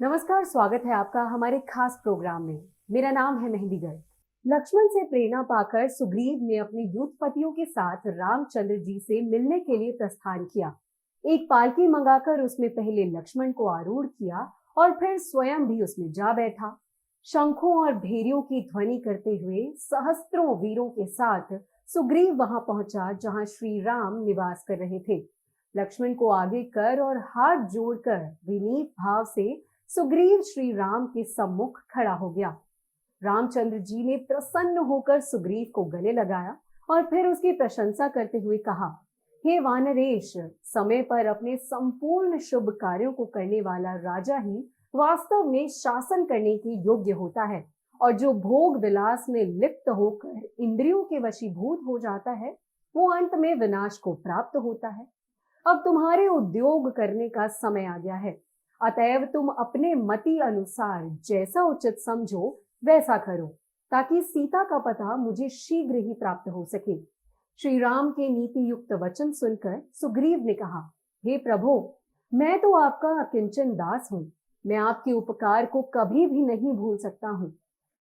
नमस्कार, स्वागत है आपका हमारे खास प्रोग्राम में। मेरा नाम है मेहंदी गर्ग। लक्ष्मण से प्रेरणा पाकर सुग्रीव ने अपने युद्धपतियों के साथ रामचंद्र जी से मिलने के लिए प्रस्थान किया। एक पालकी मंगाकर उसमें पहले लक्ष्मण को आरूढ़ किया और फिर स्वयं भी उसमें जा बैठा। शंखों और भेरियों की ध्वनि करते हुए सहस्त्रों वीरों के साथ सुग्रीव वहां पहुंचा जहां श्री राम निवास कर रहे थे। लक्ष्मण को आगे कर और हाथ जोड़कर विनीत भाव से सुग्रीव श्री राम के सम्मुख खड़ा हो गया। रामचंद्र जी ने प्रसन्न होकर सुग्रीव को गले लगाया और फिर उसकी प्रशंसा करते हुए कहा, हे वानरेश, समय पर अपने संपूर्ण शुभ कार्यों को करने वाला राजा ही वास्तव में शासन करने के योग्य होता है, और जो भोग विलास में लिप्त होकर इंद्रियों के वशीभूत हो जाता है वो अंत में विनाश को प्राप्त होता है। अब तुम्हारे उद्योग करने का समय आ गया है, अतएव तुम अपने मति अनुसार जैसा उचित समझो वैसा करो, ताकि सीता का पता मुझे शीघ्र ही प्राप्त हो सके। श्री राम के नीति युक्त वचन सुनकर सुग्रीव ने कहा, हे प्रभु, मैं तो आपका अकिंचन दास हूं। मैं आपके उपकार को कभी भी नहीं भूल सकता हूं।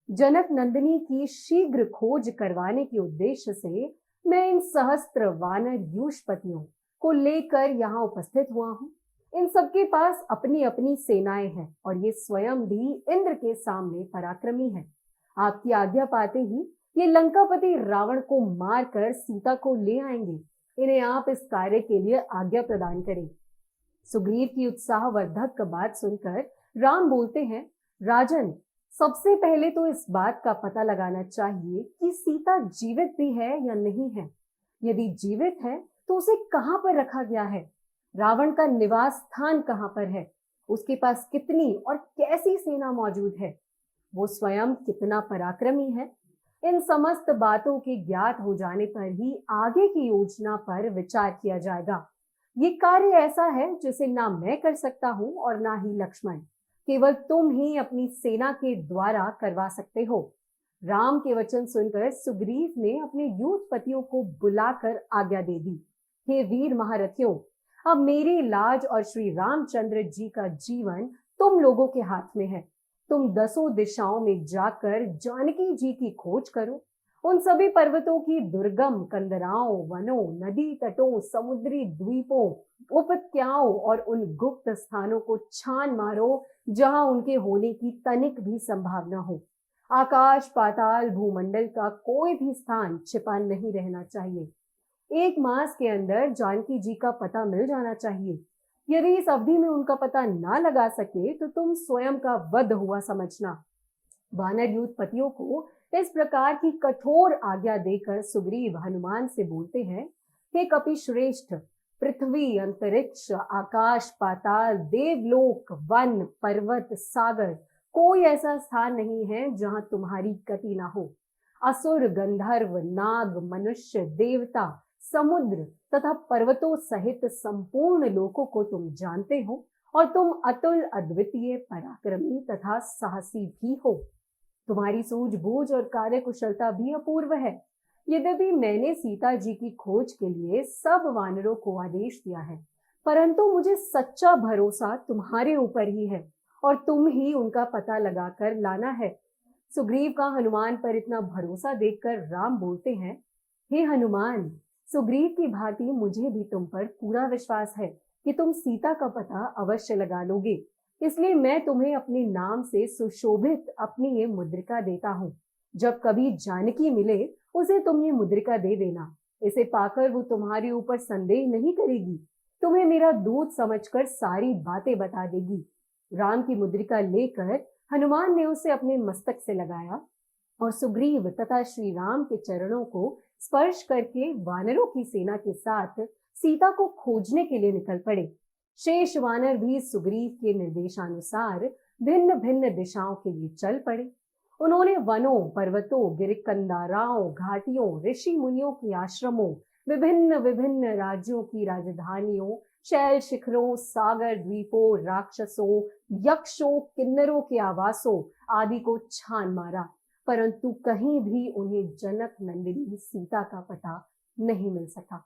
जनक नंदिनी की शीघ्र खोज करवाने के उद्देश्य से मैं इन सहस्त्र वानर यूशपतियों को लेकर यहाँ उपस्थित हुआ हूं। इन सबके पास अपनी अपनी सेनाएं हैं और ये स्वयं भी इंद्र के सामने पराक्रमी हैं। आपकी आज्ञा पाते ही ये लंकापति रावण को मारकर सीता को ले आएंगे। इन्हें आप इस कार्य के लिए आज्ञा प्रदान करें। सुग्रीव की उत्साहवर्धक बात सुनकर राम बोलते हैं, राजन, सबसे पहले तो इस बात का पता लगाना चाहिए कि सीता जीवित भी है या नहीं है। यदि जीवित है तो उसे कहां पर रखा गया है? रावण का निवास स्थान कहां पर है? उसके पास कितनी और कैसी सेना मौजूद है? वो स्वयं कितना पराक्रमी है? इन समस्त बातों के ज्ञात हो जाने पर ही आगे की योजना पर विचार किया जाएगा। ये कार्य ऐसा है जिसे ना मैं कर सकता हूं और ना ही लक्ष्मण। केवल तुम ही अपनी सेना के द्वारा करवा सकते हो। राम के वचन सुनकर सुग्रीव ने अपने यूथपतियों को बुलाकर आज्ञा दे दी, हे वीर महारथियों, अब मेरी लाज और श्री रामचंद्र जी का जीवन तुम लोगों के हाथ में है। तुम दसों दिशाओं में जाकर जानकी जी की खोज करो। उन सभी पर्वतों की दुर्गम कंदराओं, वनों, नदी तटों, समुद्री द्वीपों, उपत्याओं और उन गुप्त स्थानों को छान मारो जहां उनके होने की तनिक भी संभावना हो। आकाश, पाताल, भूमंडल का कोई भी स्थान छिपा नहीं रहना चाहिए। 1 मास के अंदर जानकी जी का पता मिल जाना चाहिए। यदि इस अवधि में उनका पता ना लगा सके तो तुम स्वयं का वध हुआ समझना। वानर यूथपतियों को इस प्रकार की कठोर आज्ञा देकर सुग्रीव हनुमान से बोलते हैं, हे कपिश्रेष्ठ, पृथ्वी, अंतरिक्ष, आकाश, पाताल, देवलोक, वन, पर्वत, सागर, कोई ऐसा स्थान नहीं है जहां तुम्हारी गति ना हो। असुर, गंधर्व, नाग, मनुष्य, देवता, समुद्र तथा पर्वतों सहित संपूर्ण लोकों को तुम जानते हो और तुम अतुल, अद्वितीय, पराक्रमी तथा साहसी भी हो। तुम्हारी सूझबूझ और कार्यकुशलता भी अपूर्व है। यद्यपि मैंने सीता जी की खोज के लिए सब वानरों को आदेश दिया है, परंतु मुझे सच्चा भरोसा तुम्हारे ऊपर ही है और तुम ही उनका पता लगाकर लाना है। सुग्रीव का हनुमान पर इतना भरोसा देखकर राम बोलते हैं, हे हनुमान, सुग्रीव की भांति मुझे भी तुम पर पूरा विश्वास है कि तुम सीता का पता अवश्य लगा लोगे। इसलिए मैं तुम्हें अपने नाम से सुशोभित अपनी ये मुद्रिका देता हूँ। जब कभी जानकी मिले उसे तुम ये मुद्रिका दे देना। इसे पाकर वो तुम्हारे ऊपर संदेह नहीं करेगी, तुम्हें मेरा दूत समझकर सारी बातें बता देगी। राम की मुद्रिका लेकर हनुमान ने उसे अपने मस्तक से लगाया और सुग्रीव तथा श्री राम के चरणों को स्पर्श करके वानरों की सेना के साथ सीता को खोजने के लिए निकल पड़े। शेष वानर भी सुग्रीव के निर्देशानुसार भिन्न भिन्न दिशाओं के लिए चल पड़े। उन्होंने वनों, पर्वतों, गिरिकंदाराओं, घाटियों, ऋषि मुनियों के आश्रमों, विभिन्न विभिन्न राज्यों की राजधानियों, शैल शिखरों, सागर द्वीपों, राक्षसों, यक्षों, किन्नरों के आवासों आदि को छान मारा, परंतु कहीं भी उन्हें जनक नंदिनी सीता का पता नहीं मिल सका।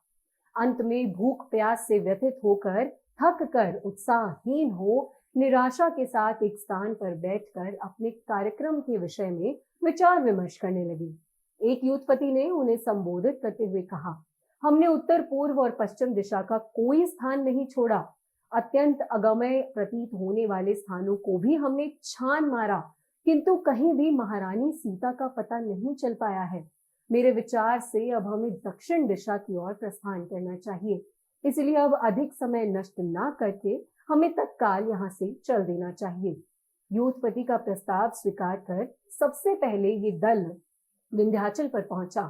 अंत में भूख प्यास से व्यथित होकर, थक कर, उत्साहहीन हो निराशा के साथ एक स्थान पर बैठकर अपने कार्यक्रम के विषय में विचार विमर्श करने लगी। एक युद्धपति ने उन्हें संबोधित करते हुए कहा, हमने उत्तर पूर्व और पश्चिम दिशा का कोई स्थान नहीं छोड़ा। अत्यंत अगम्य प्रतीत होने वाले स्थानों को भी हमने छान मारा, किंतु कहीं भी महारानी सीता का पता नहीं चल पाया है। मेरे विचार से अब हमें दक्षिण दिशा की ओर प्रस्थान करना चाहिए। इसलिए अब अधिक समय नष्ट ना करके हमें तत्काल यहाँ से चल देना चाहिए। युद्धपति का प्रस्ताव स्वीकार कर सबसे पहले ये दल विंध्याचल पर पहुंचा।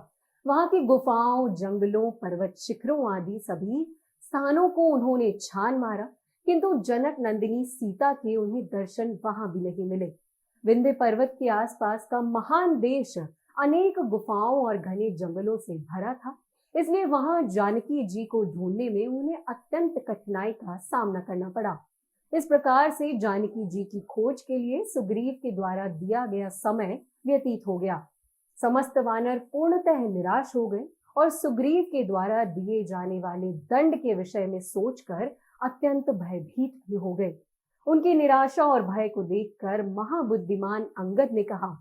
वहां की गुफाओं, जंगलों, पर्वत शिखरों आदि सभी स्थानों को उन्होंने छान मारा, किंतु जनक नंदिनी सीता के उन्हें दर्शन वहां भी नहीं मिले। विंध्य पर्वत के आसपास का महान देश अनेक गुफाओं और घने जंगलों से भरा था, इसलिए वहां जानकी जी को ढूंढने में उन्हें अत्यंत कठिनाई का सामना करना पड़ा। इस प्रकार से जानकी जी की खोज के लिए सुग्रीव के द्वारा दिया गया समय व्यतीत हो गया। समस्त वानर पूर्णतः निराश हो गए और सुग्रीव के द्वारा दिए जाने वाले दंड के विषय में सोचकर अत्यंत भयभीत भी हो गए। उनकी निराशा और भय को देखकर महाबुद्धिमान अंगद ने कहा,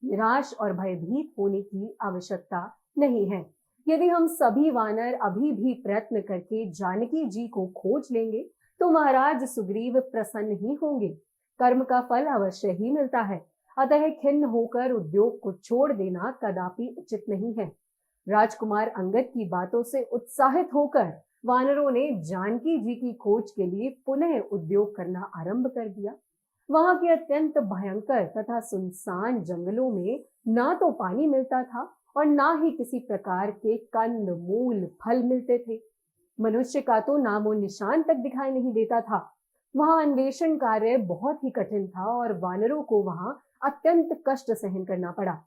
निराश और भयभीत होने की आवश्यकता नहीं है। यदि हम सभी वानर अभी भी प्रयत्न करके जानकी जी को खोज लेंगे तो महाराज सुग्रीव प्रसन्न ही होंगे। कर्म का फल अवश्य ही मिलता है, अतः खिन्न होकर उद्योग को छोड़ देना कदापि उचित नहीं है। राजकुमार अंगद की बातों से उत्साहित होकर वानरों ने जानकी जी की खोज के लिए पुनः उद्योग करना आरंभ कर दिया। वहां के अत्यंत भयंकर तथा सुनसान जंगलों में ना तो पानी मिलता था और ना ही किसी प्रकार के कंद, मूल, फल मिलते थे। मनुष्य का तो नामो निशान तक दिखाई नहीं देता था। वहां अन्वेषण कार्य बहुत ही कठिन था और वानरों को वहां अत्यंत कष्ट सहन करना पड़ा।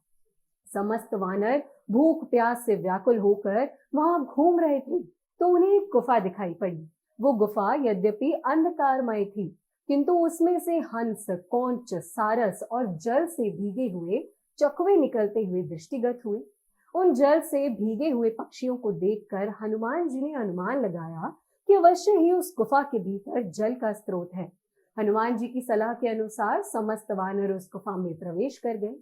समस्त वानर भूख प्यास से व्याकुल होकर वहां घूम रहे थे तो उन्हें एक गुफा दिखाई पड़ी। वो गुफा यद्यपि अंधकारमय थी, किंतु उसमें से हंस, कौंच, सारस और जल से भीगे हुए चकवे निकलते हुए दृष्टिगत हुए। उन जल से भीगे हुए पक्षियों को देखकर हनुमान जी ने अनुमान लगाया कि अवश्य ही उस गुफा के भीतर जल का स्रोत है। हनुमान जी की सलाह के अनुसार समस्त वानर उस गुफा में प्रवेश कर गए।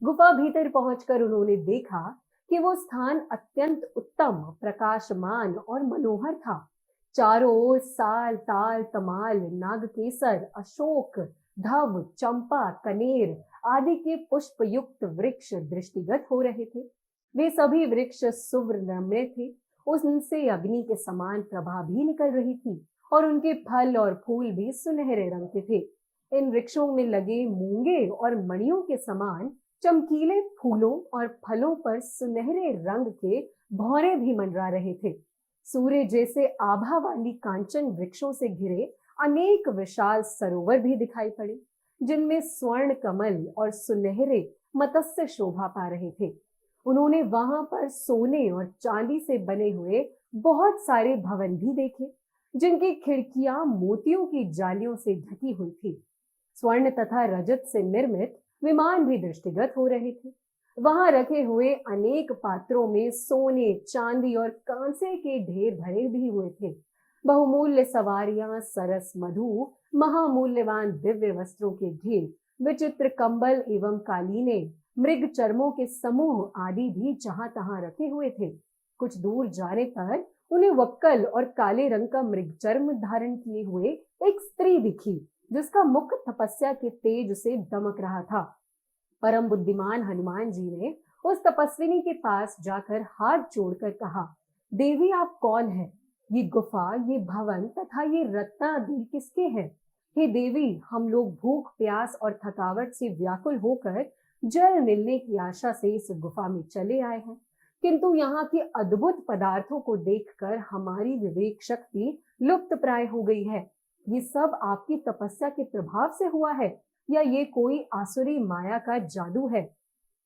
गुफा भीतर पहुंचकर उन्होंने देखा कि वो स्थान अत्यंत उत्तम, प्रकाशमान और मनोहर था। चारों ओर साल, ताल, तमाल, नागकेसर, अशोक, धव, चंपा, कनेर आदि के पुष्प युक्त वृक्ष दृष्टिगत हो रहे थे। वे सभी वृक्ष सुवर्णमय थे। उनसे अग्नि के समान प्रभा भी निकल रही थी और उनके फल और फूल भी सुनहरे रंग के थे। इन वृक्षों में लगे मूंगे और मणियों के समान चमकीले फूलों और फलों पर सुनहरे रंग के भौरे भी मंडरा रहे थे। सूर्य जैसे आभा वाली कांचन वृक्षों से घिरे अनेक विशाल सरोवर भी दिखाई पड़े, जिनमें स्वर्ण कमल और सुनहरे मत्स्य शोभा पा रहे थे। उन्होंने वहां पर सोने और चांदी से बने हुए बहुत सारे भवन भी देखे, जिनकी खिड़कियां मोतियों की जालियों से ढकी हुई थी। स्वर्ण तथा रजत से निर्मित विमान भी दृष्टिगत हो रहे थे। वहां रखे हुए अनेक पात्रों में सोने, चांदी और कांसे के ढेर भरे भी हुए थे। बहुमूल्य सवारियां, सरस मधु, महामूल्यवान दिव्य वस्त्रों के ढेर, विचित्र कंबल एवं कालीने, मृग चर्मों के समूह आदि भी जहां तहां रखे हुए थे। कुछ दूर जाने पर उन्हें वक्कल और काले रंग का मृग चर्म धारण किए हुए एक स्त्री दिखी, जिसका मुख तपस्या के तेज से दमक रहा था। परम बुद्धिमान हनुमान जी ने उस तपस्विनी के पास जाकर हाथ जोड़कर कहा, देवी आप कौन है? ये गुफा, ये भवन तथा ये रत्नादि किसके हैं? हे देवी, हम लोग भूख, प्यास और थकावट से व्याकुल होकर जल मिलने की आशा से इस गुफा में चले आए हैं, किंतु यहाँ के अद्भुत पदार्थों को देखकर हमारी विवेक शक्ति लुप्त प्राय हो गई है। ये सब आपकी तपस्या के प्रभाव से हुआ है या ये कोई आसुरी माया का जादू है?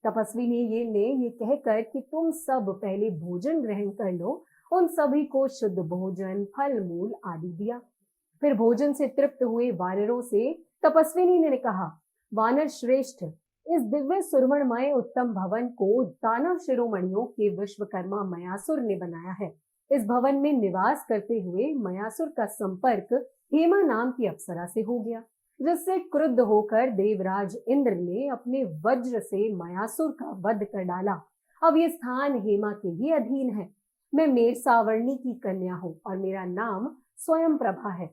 तपस्वी ने ये कहकर कि तुम सब पहले भोजन ग्रहण कर लो, उन सभी को शुद्ध भोजन, फल मूल आदि दिया। फिर भोजन से तृप्त हुए वानरों से तपस्विनी ने कहा, वानर श्रेष्ठ, इस दिव्य सुरवणमय उत्तम भवन को दानव शिरोमणियों के विश्वकर्मा मयासुर ने बनाया है। इस भवन में निवास करते हुए मयासुर का संपर्क हेमा नाम की अप्सरा से हो गया। जिससे क्रुद्ध होकर देवराज इंद्र ने अपने वज्र से मयासुर का वध कर डाला। अब ये स्थान हेमा के ही अधीन है। मैं मेरसावर्णी की कन्या हूँ और मेरा नाम स्वयं प्रभा है।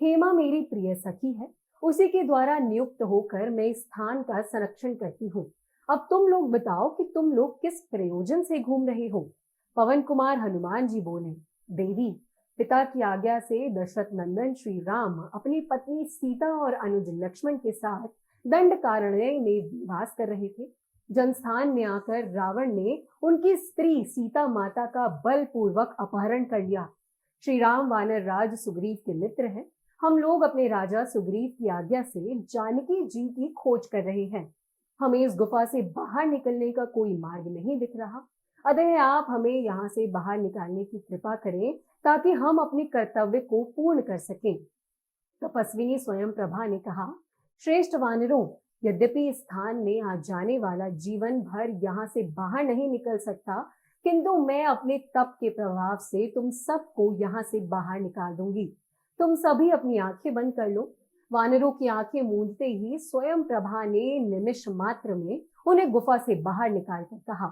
हेमा मेरी प्रिय सखी है, उसी के द्वारा नियुक्त होकर मैं इस स्थान का संरक्षण करती हूँ। अब तुम लोग बताओ कि तुम लोग किस प्रयोजन से घूम रहे हो। पवन कुमार हनुमान जी बोले, देवी, पिता की आज्ञा से दशरथ नंदन श्री राम अपनी पत्नी सीता और अनुज लक्ष्मण के साथ दंडकारण्य में निवास कर रहे थे। जनस्थान में आकर रावण ने उनकी स्त्री सीता माता का बलपूर्वक अपहरण कर लिया। श्री राम वानर राज सुग्रीव के मित्र हैं। हम लोग अपने राजा सुग्रीव की आज्ञा से जानकी जी की खोज कर रहे हैं। हमें इस गुफा से बाहर निकलने का कोई मार्ग नहीं दिख रहा, अतः आप हमें यहाँ से बाहर निकालने की कृपा करें ताकि हम अपने कर्तव्य को पूर्ण कर सकें। तपस्विनी स्वयं प्रभा ने कहा, श्रेष्ठ वानरों, यद्यपि इस स्थान में आ जाने वाला जीवन भर यहाँ से बाहर नहीं निकल सकता, किंतु मैं अपने तप के प्रभाव से तुम सबको यहाँ से बाहर निकाल दूंगी। तुम सभी अपनी आंखें बंद कर लो। वानरों की आंखें मूंदते ही स्वयं प्रभा ने निमिष मात्र में उन्हें गुफा से बाहर निकालकर कहा,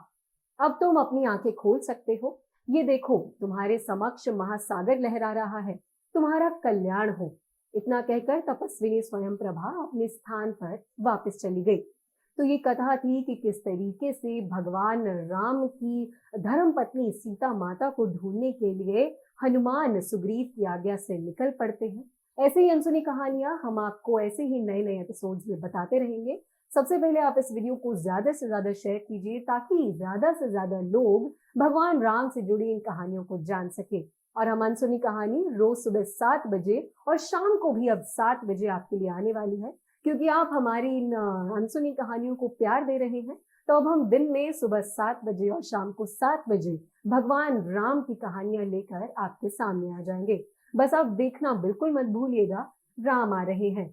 अब तुम अपनी आंखें खोल सकते हो। ये देखो, तुम्हारे समक्ष महासागर लहरा रहा है, तुम्हारा कल्याण हो। इतना कहकर तपस्विनी स्वयं प्रभा अपने स्थान पर वापस चली गई। तो ये कथा थी कि किस तरीके से भगवान राम की धर्म पत्नी सीता माता को ढूंढने के लिए हनुमान सुग्रीव की आज्ञा से निकल पड़ते हैं। ऐसे ही अनसुनी कहानियां हम आपको ऐसे ही नए नए एपिसोड्स में बताते रहेंगे। सबसे पहले आप इस वीडियो को ज्यादा से ज्यादा शेयर कीजिए ताकि ज्यादा से ज्यादा लोग भगवान राम से जुड़ी इन कहानियों को जान सके। और हम अनसुनी कहानी रोज सुबह 7 बजे और शाम को भी अब 7 बजे आपके लिए आने वाली है, क्योंकि आप हमारी इन अनसुनी कहानियों को प्यार दे रहे हैं। तो अब हम दिन में सुबह 7 बजे और शाम को 7 बजे भगवान राम की कहानियां लेकर आपके सामने आ जाएंगे। बस आप देखना बिल्कुल मत भूलिएगा, राम आ रहे हैं।